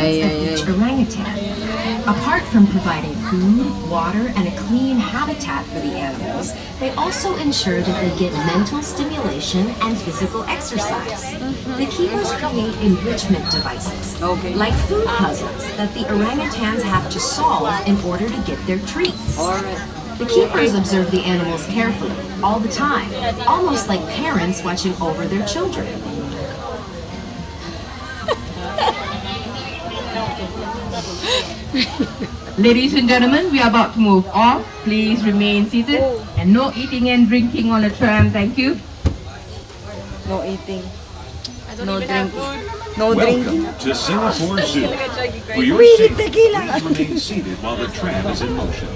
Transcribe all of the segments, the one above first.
needs of each orangutan. Apart from providing food, water, and a clean habitat for the animals, they also ensure that they get mental stimulation and physical exercise. The keepers create enrichment devices, like food puzzles that the orangutans have to solve in order to get their treats. The keepers observe the animals carefully, all the time, almost like parents watching over their children. Ladies and gentlemen, we are about to move off. Please remain seated and no eating and drinking on the tram. Thank you. No eating. No drinking. No Welcome drinking. to Singapore Zoo. For your safety, please remain seated while the tram is in motion.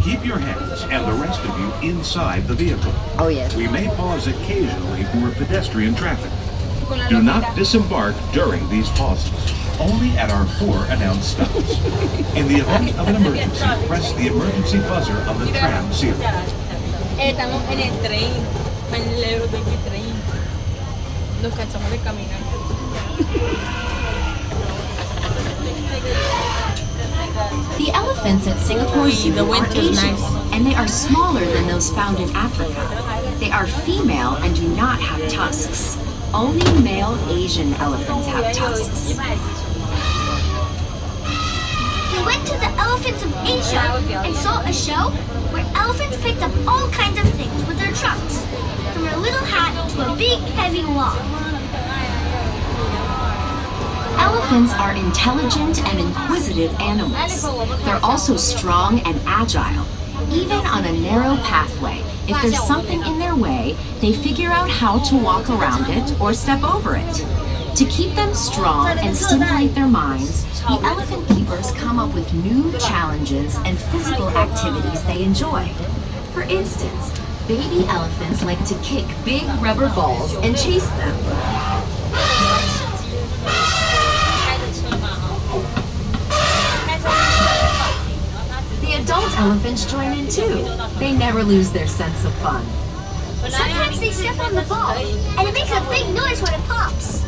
Keep your hands and the rest of you inside the vehicle. Oh yes. We may pause occasionally for pedestrian traffic. Do not disembark during these pauses. Only at our 4 announced stops. In the event of an emergency, press the emergency buzzer on the tram ceiling. Estamos en el tren, en el Euro 23. Nos cansamos de caminar. The elephants at Singapore Zoo are Asian, and they are smaller than those found in Africa. They are female and do not have tusks. Only male Asian elephants have tusks. We went to the Elephants of Asia and saw a show where elephants picked up all kinds of things with their trunks, from a little hat to a big heavy log. Elephants are intelligent and inquisitive animals. They're also strong and agile. Even on a narrow pathway, if there's something in their way, they figure out how to walk around it or step over it. To keep them strong and stimulate their minds, the elephant keepers come up with new challenges and physical activities they enjoy. For instance, baby elephants like to kick big rubber balls and chase them. The adult elephants join in too. They never lose their sense of fun. Sometimes they step on the ball, and it makes a big noise when it pops.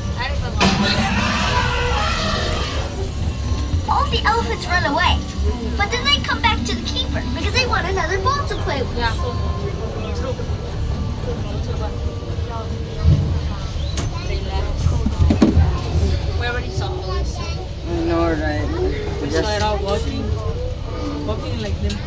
All the elephants run away, but then they come back to the keeper because they want another ball to play with. We already saw this. No, right. We saw it all walking like them.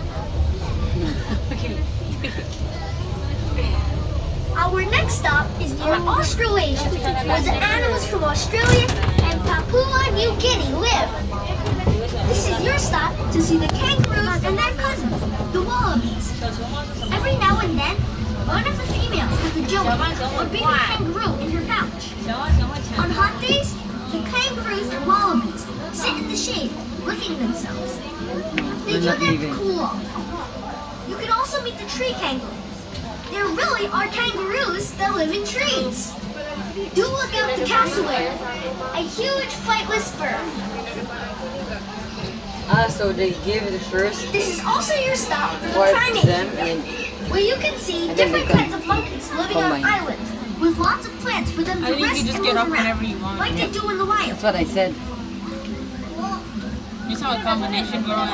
Our next stop is near Australasia, where the animals from Australia and Papua New Guinea live. This is your stop to see the kangaroos and their cousins, the wallabies. Every now and then, one of the females has a joey or baby kangaroo in her pouch. On hot days, the kangaroos and wallabies sit in the shade, licking themselves. They do that to cool off. You can also meet the tree kangaroo. There really are kangaroos that live in trees. Do look out the cassowary, a huge flightless bird. So they give the first This is also your stop for the part primate to them kingdom, and where you can see and then different they come kinds of monkeys living on combine. islands with lots of plants for them I to think you rest just and get move off whenever around, you want. like they do in the wild. that's what I said. You saw a combination going.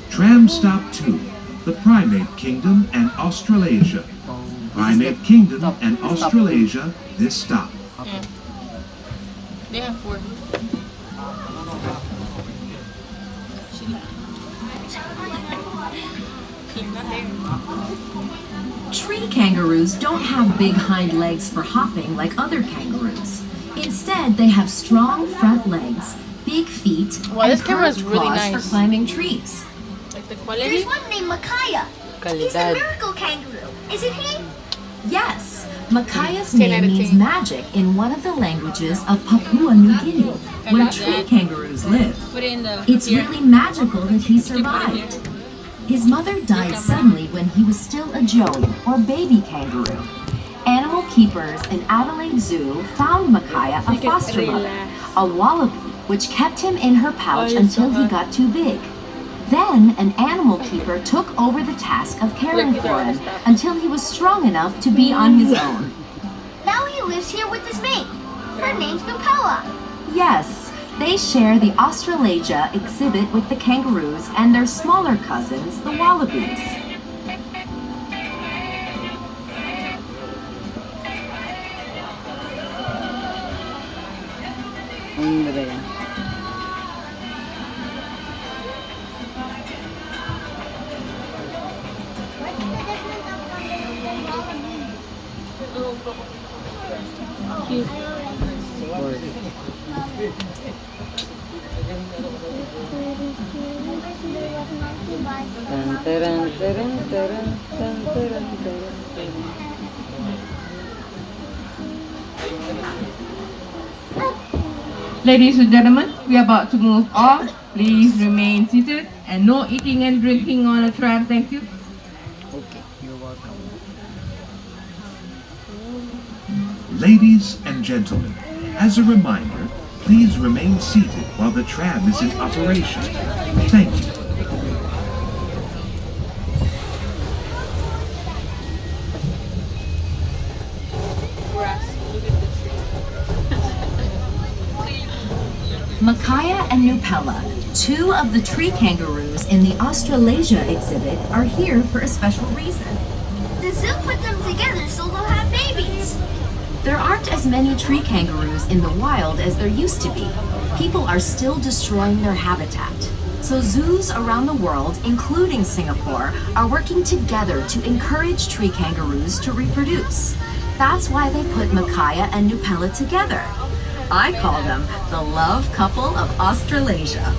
Tram Stop 2, the Primate Kingdom and Australasia. Primate Kingdom and Australasia, this stop. Yeah. They have 4. Tree kangaroos don't have big hind legs for hopping like other kangaroos. Instead, they have strong front legs, big feet, Wow, this and camera is curved really claws nice. for climbing trees. Like the There's quality. one named Micaiah. He's the Calidad. miracle kangaroo, isn't he? Yes, Micaiah's 10 out name of means 10. magic in one of the languages of Papua New Guinea, where tree kangaroos live. Put it in the. It's here. really magical that he Put it survived. here. His mother died suddenly when he was still a joey, or baby kangaroo. Animal keepers in Adelaide Zoo found Micaiah a foster mother, a wallaby, which kept him in her pouch Oh, you're so until he hot. got too big. Then an animal keeper took over the task of caring for him until he was strong enough to be on his own. Now he lives here with his mate. Her name's Gabriella. Yes, they share the Australasia exhibit with the kangaroos and their smaller cousins, the wallabies. Andre. Tan, taran, taran, taran, tan, taran, taran, taran. Ladies and gentlemen, we are about to move off. Please remain seated and no eating and drinking on a tram. Thank you. Okay, you're welcome. Ladies and gentlemen, as a reminder, please remain seated while the tram is in operation. Thank you. Grass. Look at the tree. Micaiah and Nupella, two of the tree kangaroos in the Australasia exhibit, are here for a special reason. The zoo put them together so they'll have babies. There aren't as many tree kangaroos in the wild as there used to be. People are still destroying their habitat. So zoos around the world, including Singapore, are working together to encourage tree kangaroos to reproduce. That's why they put Micaiah and Nupella together. I call them the love couple of Australasia.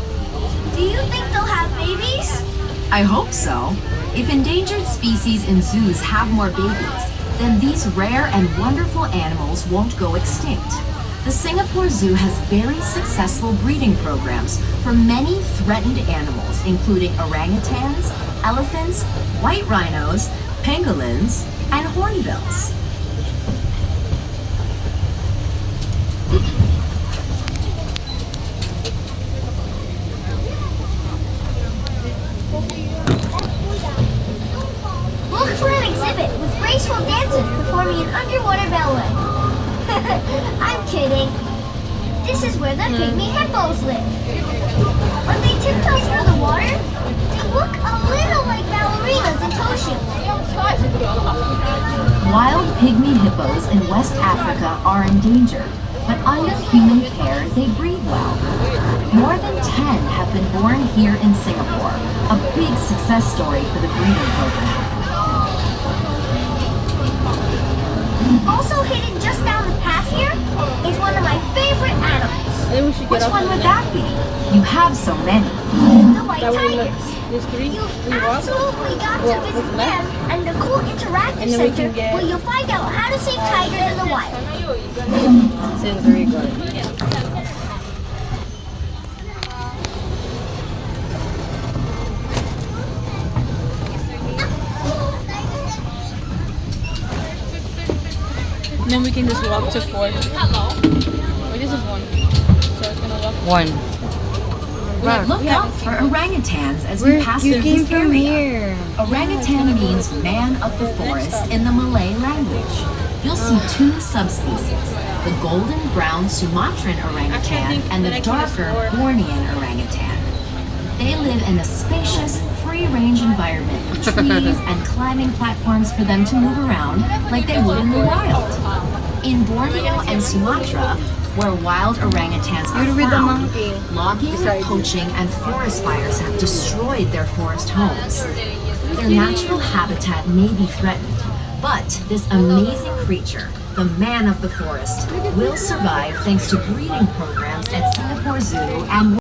Do you think they'll have babies? I hope so. If endangered species in zoos have more babies, then these rare and wonderful animals won't go extinct. The Singapore Zoo has very successful breeding programs for many threatened animals, including orangutans, elephants, white rhinos, pangolins, and hornbills. Look for an exhibit with graceful dancers performing an underwater ballet. I'm kidding. This is where the pygmy hippos live. When they tiptoe through the water, they look a little like ballerinas in toe shoes. Wild pygmy hippos in West Africa are in danger, but under human care, they breed well. More than 10 have been born here in Singapore, a big success story for the breeding program. Also hidden just down the path here is one of my favorite animals, Which one would that be? You have so many. the white tigers. There's three. You've We walk. absolutely got to visit what's left? them and the cool interactive And then we center can get- where you'll find out how to save tigers in the wild. Sensory guard. Then we can just walk to 4. Wait, this is 1. So it's gonna walk. 1. Look out for orangutans as we pass through this area. Orangutan means man of the forest in the Malay language. You'll see two subspecies, the golden brown Sumatran orangutan and the darker Bornean orangutan. They live in a spacious, free-range environment with trees and climbing platforms for them to move around like they would in the wild. In Borneo and Sumatra, where wild orangutans are found, logging, poaching, and forest fires have destroyed their forest homes. Their natural habitat may be threatened, but this amazing creature, the man of the forest, will survive thanks to breeding programs at Singapore Zoo and